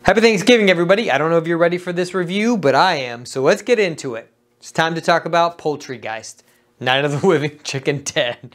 Happy Thanksgiving, everybody. I don't know if you're ready for this review, but I am, so let's get into it. It's time to talk about Poultrygeist, Night of the Living Chicken Dead.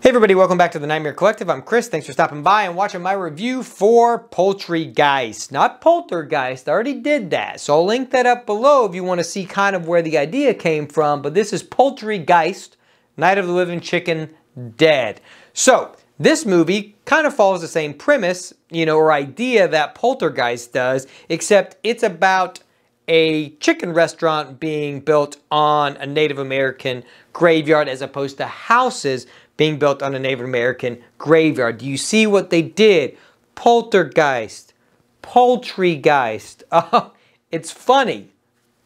Hey everybody, welcome back to the Nightmare Collective. I'm Chris. Thanks for stopping by and watching my review for Poultrygeist. Not Poltergeist, I already did that. So I'll link that up below if you want to see kind of where the idea came from. But this is Poultrygeist, Night of the Living Chicken Dead. So this movie kind of follows the same premise, or idea that Poltergeist does, except it's about a chicken restaurant being built on a Native American graveyard as opposed to houses being built on a Native American graveyard. Do you see what they did? Poltergeist, Poultrygeist. Oh, it's funny.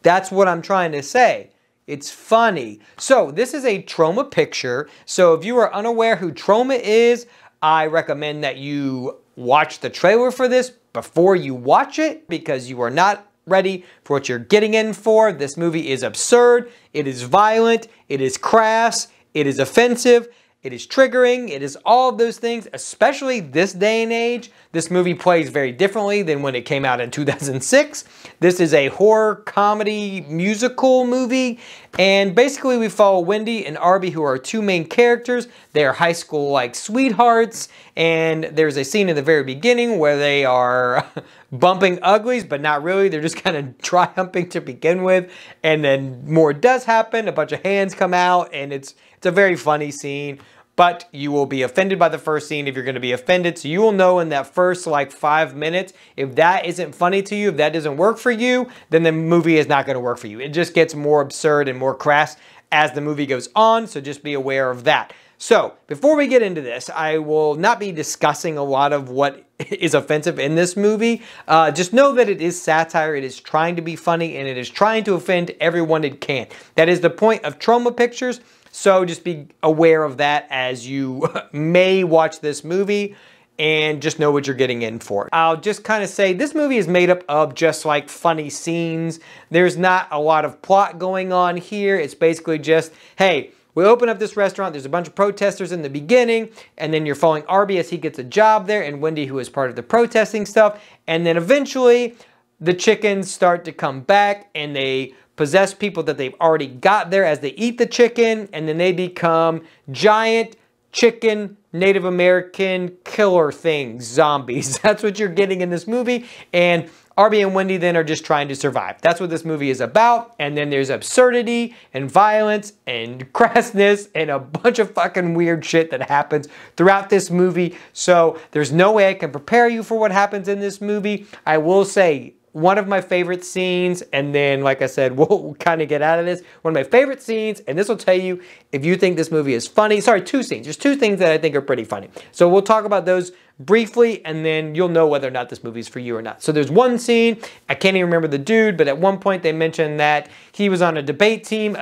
That's what I'm trying to say. It's funny. So this is a TROMA picture. So if you are unaware who TROMA is, I recommend that you watch the trailer for this before you watch it, because you are not ready for what you're getting in for. This movie is absurd. It is violent. It is crass. It is offensive. It is triggering. It is all of those things, especially this day and age. This movie plays very differently than when it came out in 2006. This is a horror comedy musical movie. And basically we follow Wendy and Arby, who are two main characters. They are high school like sweethearts. And there's a scene in the very beginning where they are bumping uglies, but not really. They're just kind of triumphing to begin with. And then more does happen. A bunch of hands come out, and it's a very funny scene. But you will be offended by the first scene if you're going to be offended. So you will know in that first like 5 minutes, if that isn't funny to you, if that doesn't work for you, then the movie is not going to work for you. It just gets more absurd and more crass as the movie goes on. So just be aware of that. So before we get into this, I will not be discussing a lot of what is offensive in this movie. Just know that it is satire. It is trying to be funny, and it is trying to offend everyone it can. That is the point of TROMA pictures. So just be aware of that as you may watch this movie, and just know what you're getting in for. I'll just kind of say this movie is made up of just like funny scenes. There's not a lot of plot going on here. It's basically just, hey, we open up this restaurant, there's a bunch of protesters in the beginning, and then you're following Arby as he gets a job there, and Wendy, who is part of the protesting stuff, and then eventually the chickens start to come back, and they possess people that they've already got there as they eat the chicken, and then they become giant chicken Native American killer things, zombies. That's what you're getting in this movie, and Arby and Wendy then are just trying to survive. That's what this movie is about. And then there's absurdity and violence and crassness and a bunch of fucking weird shit that happens throughout this movie. So there's no way I can prepare you for what happens in this movie. I will say one of my favorite scenes, and then like I said, we'll kind of get out of this. One of my favorite scenes, and this will tell you if you think this movie is funny. Sorry, two scenes. There's two things that I think are pretty funny. So we'll talk about those briefly, and then you'll know whether or not this movie is for you or not. So there's one scene, I can't even remember the dude, but at one point they mentioned that he was on a debate team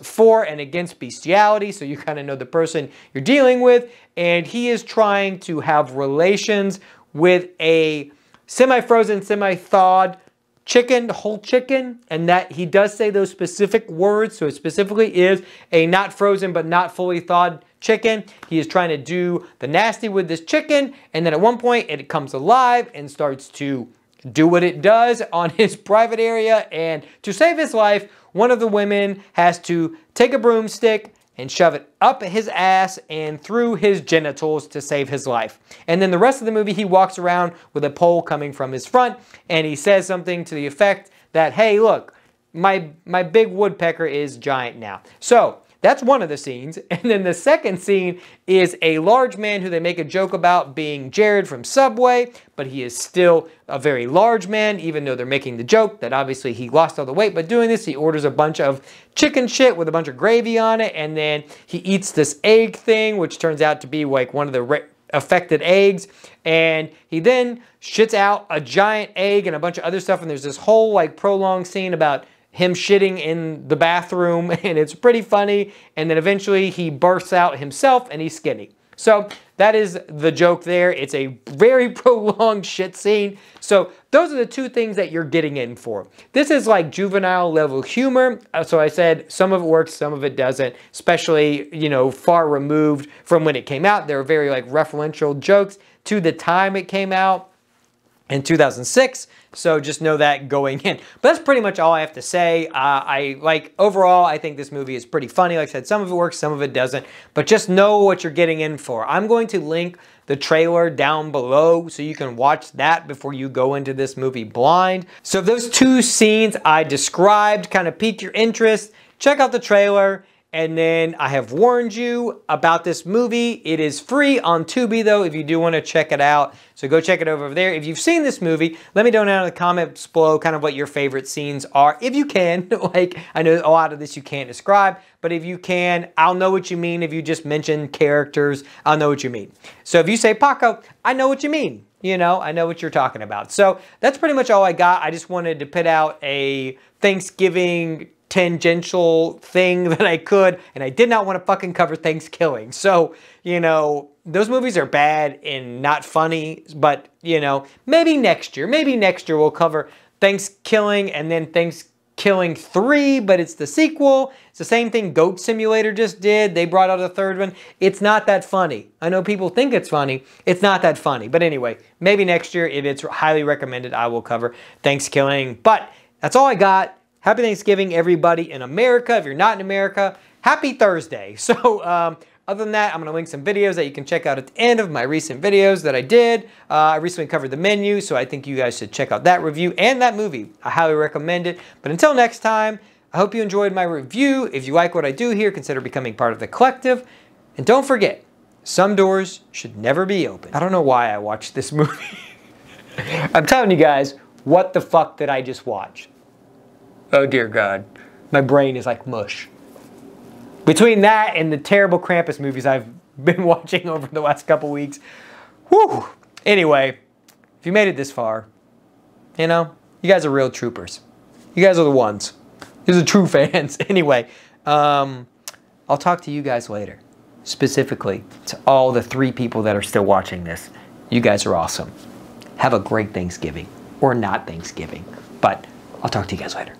for and against bestiality, so you kind of know the person you're dealing with, and he is trying to have relations with a semi-frozen, semi-thawed chicken, whole chicken, and that he does say those specific words, so it specifically is a not frozen but not fully thawed chicken. He is trying to do the nasty with this chicken, and then at one point it comes alive and starts to do what it does on his private area, and to save his life, one of the women has to take a broomstick and shove it up his ass and through his genitals to save his life. And then the rest of the movie, he walks around with a pole coming from his front, and he says something to the effect that, hey, look, my big woodpecker is giant now. So that's one of the scenes. And then the second scene is a large man who they make a joke about being Jared from Subway, but he is still a very large man, even though they're making the joke that obviously he lost all the weight. But doing this, he orders a bunch of chicken shit with a bunch of gravy on it, and then he eats this egg thing, which turns out to be like one of the affected eggs, and he then shits out a giant egg and a bunch of other stuff, and there's this whole like prolonged scene about him shitting in the bathroom, and it's pretty funny, and then eventually he bursts out himself and he's skinny. So that is the joke there. It's a very prolonged shit scene. So those are the two things that you're getting in for. This is like juvenile level humor. So I said some of it works, some of it doesn't, especially, you know, far removed from when it came out. There are very like referential jokes to the time it came out in 2006. So just know that going in. But that's pretty much all I have to say. Overall, I think this movie is pretty funny. Like I said, some of it works, some of it doesn't. But just know what you're getting in for. I'm going to link the trailer down below so you can watch that before you go into this movie blind. So if those two scenes I described kind of piqued your interest, check out the trailer. And then I have warned you about this movie. It is free on Tubi though, if you do want to check it out. So go check it over there. If you've seen this movie, let me know down in the comments below kind of what your favorite scenes are. If you can, like I know a lot of this you can't describe, but if you can, I'll know what you mean. If you just mention characters, I'll know what you mean. So if you say Paco, I know what you mean. You know, I know what you're talking about. So that's pretty much all I got. I just wanted to put out a Thanksgiving tangential thing that I could, and I did not want to fucking cover Thanksgiving. So, you know, those movies are bad and not funny, but, you know, maybe next year we'll cover Thanksgiving and then Thanksgiving 3, but it's the sequel. It's the same thing Goat Simulator just did. They brought out a third one. It's not that funny. I know people think it's funny. It's not that funny. But anyway, maybe next year, if it's highly recommended, I will cover Thanksgiving. But that's all I got. Happy Thanksgiving, everybody in America. If you're not in America, happy Thursday. So other than that, I'm going to link some videos that you can check out at the end of my recent videos that I did. I recently covered the menu, so I think you guys should check out that review and that movie. I highly recommend it. But until next time, I hope you enjoyed my review. If you like what I do here, consider becoming part of the collective. And don't forget, some doors should never be open. I don't know why I watched this movie. I'm telling you guys, what the fuck did I just watch? Oh dear God, my brain is like mush. Between that and the terrible Krampus movies I've been watching over the last couple weeks, whew. Anyway, if you made it this far, you know, you guys are real troopers. You guys are the ones. These are true fans. Anyway, I'll talk to you guys later. Specifically to all the 3 people that are still watching this. You guys are awesome. Have a great Thanksgiving. Or not Thanksgiving. But I'll talk to you guys later.